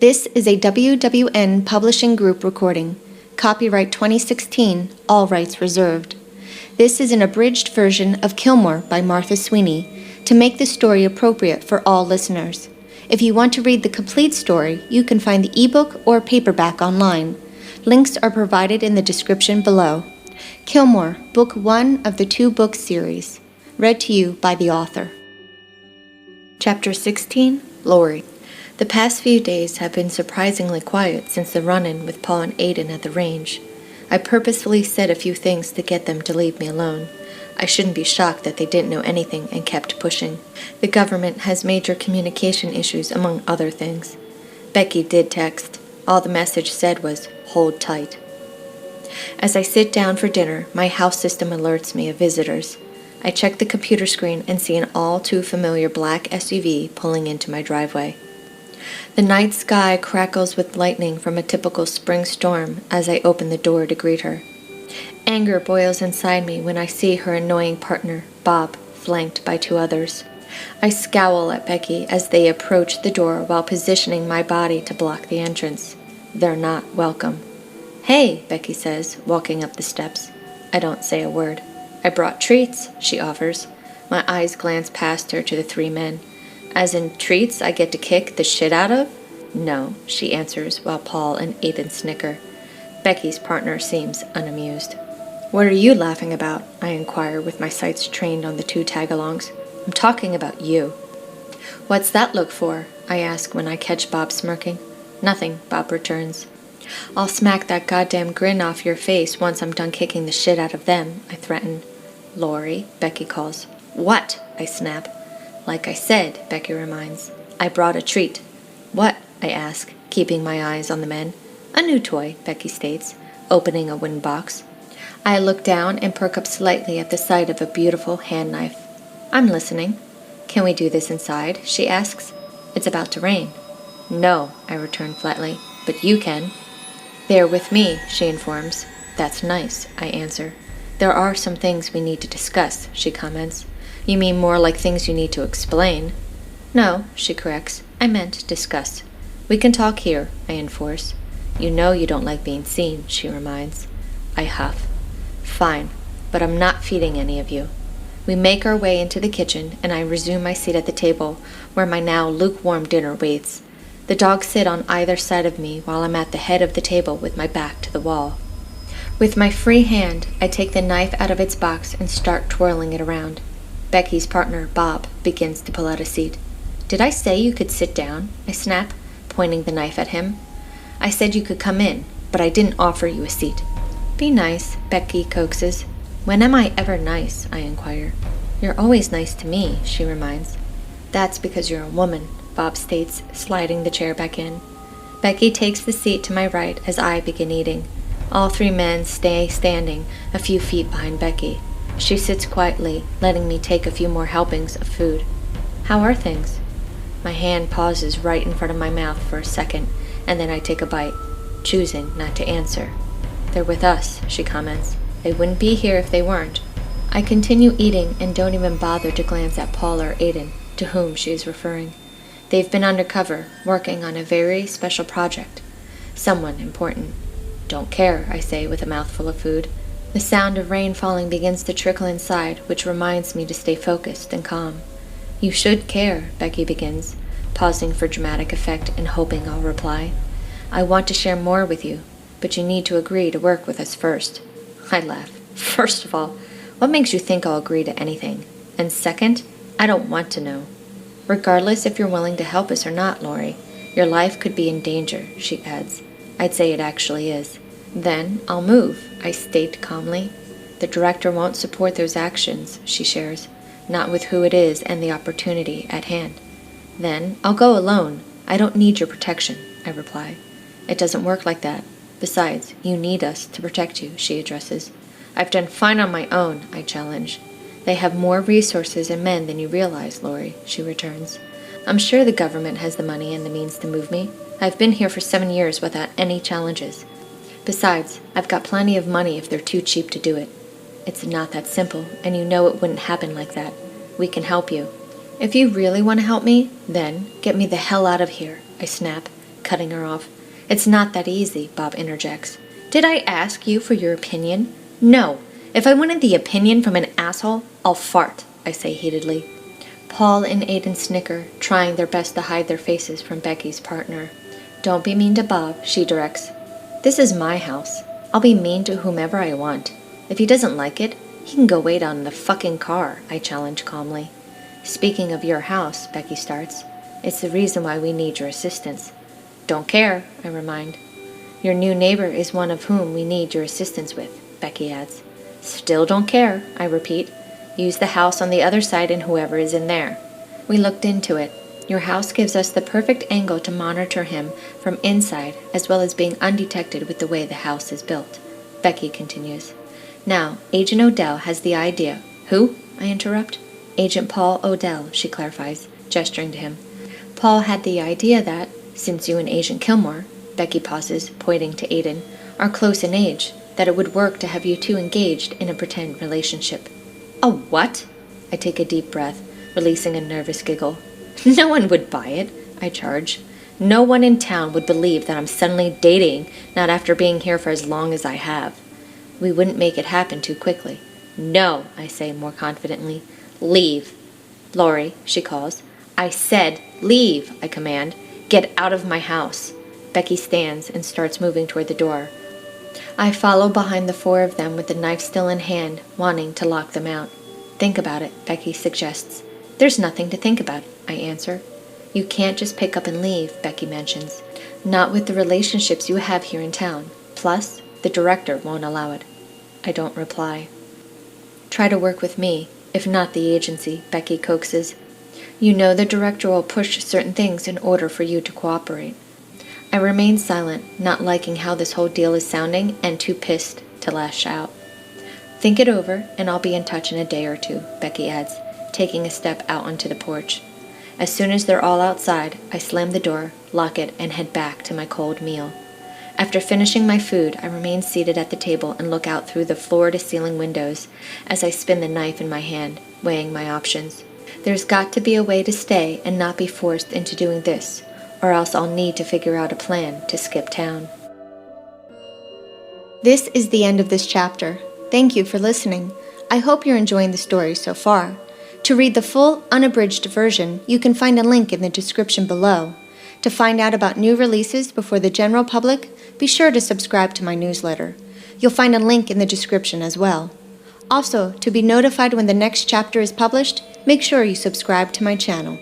This is a WWN Publishing Group recording. Copyright 2016, all rights reserved. This is an abridged version of Killmore by Martha Sweeney to make the story appropriate for all listeners. If you want to read the complete story, you can find the ebook or paperback online. Links are provided in the description below. Killmore, Book 1 of the 2-book series. Read to you by the author. Chapter 16, Laurie. The past few days have been surprisingly quiet since the run-in with Paul and Aiden at the range. I purposefully said a few things to get them to leave me alone. I shouldn't be shocked that they didn't know anything and kept pushing. The government has major communication issues, among other things. Becky did text. All the message said was, "Hold tight." As I sit down for dinner, my house system alerts me of visitors. I check the computer screen and see an all-too-familiar black SUV pulling into my driveway. The night sky crackles with lightning from a typical spring storm as I open the door to greet her. Anger boils inside me when I see her annoying partner, Bob, flanked by 2 others. I scowl at Becky as they approach the door while positioning my body to block the entrance. They're not welcome. "Hey," Becky says, walking up the steps. I don't say a word. "I brought treats," she offers. My eyes glance past her to the 3 men. "As in treats I get to kick the shit out of?" "No," she answers while Paul and Aiden snicker. Becky's partner seems unamused. "What are you laughing about?" I inquire with my sights trained on the 2 tag-alongs. "I'm talking about you." "What's that look for?" I ask when I catch Bob smirking. "Nothing," Bob returns. "I'll smack that goddamn grin off your face once I'm done kicking the shit out of them," I threaten. "Laurie," Becky calls. "What?" I snap. "Like I said," Becky reminds, "I brought a treat." "What?" I ask, keeping my eyes on the men. "A new toy," Becky states, opening a wooden box. I look down and perk up slightly at the sight of a beautiful hand knife. "I'm listening." "Can we do this inside?" she asks. "It's about to rain." "No," I return flatly, "but you can." "Bear with me," she informs. "That's nice," I answer. "There are some things we need to discuss," she comments. "You mean more like things you need to explain?" "No," she corrects. "I meant discuss." "We can talk here," I enforce. "You know you don't like being seen," she reminds. I huff. "Fine, but I'm not feeding any of you." We make our way into the kitchen, and I resume my seat at the table, where my now lukewarm dinner waits. The dogs sit on either side of me while I'm at the head of the table with my back to the wall. With my free hand, I take the knife out of its box and start twirling it around. Becky's partner, Bob, begins to pull out a seat. "Did I say you could sit down?" I snap, pointing the knife at him. "I said you could come in, but I didn't offer you a seat." "Be nice," Becky coaxes. "When am I ever nice?" I inquire. "You're always nice to me," she reminds. "That's because you're a woman," Bob states, sliding the chair back in. Becky takes the seat to my right as I begin eating. All 3 men stay standing a few feet behind Becky. She sits quietly, letting me take a few more helpings of food. "How are things?" My hand pauses right in front of my mouth for a second, and then I take a bite, choosing not to answer. "They're with us," she comments. "They wouldn't be here if they weren't." I continue eating and don't even bother to glance at Paul or Aiden, to whom she is referring. They've been undercover, working on a very special project. Someone important. "Don't care," I say with a mouthful of food. The sound of rain falling begins to trickle inside, which reminds me to stay focused and calm. "You should care," Becky begins, pausing for dramatic effect and hoping I'll reply. "I want to share more with you, but you need to agree to work with us first." I laugh. "First of all, what makes you think I'll agree to anything? And second, I don't want to know." "Regardless if you're willing to help us or not, Laurie, your life could be in danger," she adds. "I'd say it actually is." "Then I'll move," I state calmly. "The director won't support those actions," she shares, "not with who it is and the opportunity at hand." "Then I'll go alone. I don't need your protection," I reply. "It doesn't work like that. Besides, you need us to protect you," she addresses. "I've done fine on my own," I challenge. "They have more resources and men than you realize, Laurie," she returns. "I'm sure the government has the money and the means to move me. I've been here for 7 years without any challenges. Besides, I've got plenty of money if they're too cheap to do it. It's not that simple, and you know it wouldn't happen like that. We can help you." "If you really want to help me, then get me the hell out of here," I snap, cutting her off. "It's not that easy," Bob interjects. "Did I ask you for your opinion?" "No. If I wanted the opinion from an asshole, I'll fart," I say heatedly. Paul and Aiden snicker, trying their best to hide their faces from Becky's partner. "Don't be mean to Bob," she directs. "This is my house. I'll be mean to whomever I want. If he doesn't like it, he can go wait on the fucking car," I challenge calmly. "Speaking of your house," Becky starts, "it's the reason why we need your assistance." "Don't care," I remind. "Your new neighbor is one of whom we need your assistance with," Becky adds. "Still don't care," I repeat. "Use the house on the other side and whoever is in there." "We looked into it. Your house gives us the perfect angle to monitor him from inside, as well as being undetected with the way the house is built," Becky continues. "Now, Agent Odell has the idea—" "Who?" I interrupt. "Agent Paul Odell," she clarifies, gesturing to him. "Paul had the idea that, since you and Agent Killmore," Becky pauses, pointing to Aiden, "are close in age, that it would work to have you two engaged in a pretend relationship." "A what?" I take a deep breath, releasing a nervous giggle. "No one would buy it," I charge. "No one in town would believe that I'm suddenly dating, not after being here for as long as I have. We wouldn't make it happen too quickly." "No," I say more confidently. "Leave." "Laurie," she calls. "I said leave," I command. "Get out of my house." Becky stands and starts moving toward the door. I follow behind the four of them with the knife still in hand, wanting to lock them out. "Think about it," Becky suggests. "There's nothing to think about," I answer. "You can't just pick up and leave," Becky mentions. "Not with the relationships you have here in town. Plus, the director won't allow it." I don't reply. "Try to work with me, if not the agency," Becky coaxes. "You know the director will push certain things in order for you to cooperate." I remain silent, not liking how this whole deal is sounding and too pissed to lash out. "Think it over, and I'll be in touch in a day or two," Becky adds, taking a step out onto the porch. As soon as they're all outside, I slam the door, lock it, and head back to my cold meal. After finishing my food, I remain seated at the table and look out through the floor-to-ceiling windows as I spin the knife in my hand, weighing my options. There's got to be a way to stay and not be forced into doing this, or else I'll need to figure out a plan to skip town. This is the end of this chapter. Thank you for listening. I hope you're enjoying the story so far. To read the full, unabridged version, you can find a link in the description below. To find out about new releases before the general public, be sure to subscribe to my newsletter. You'll find a link in the description as well. Also, to be notified when the next chapter is published, make sure you subscribe to my channel.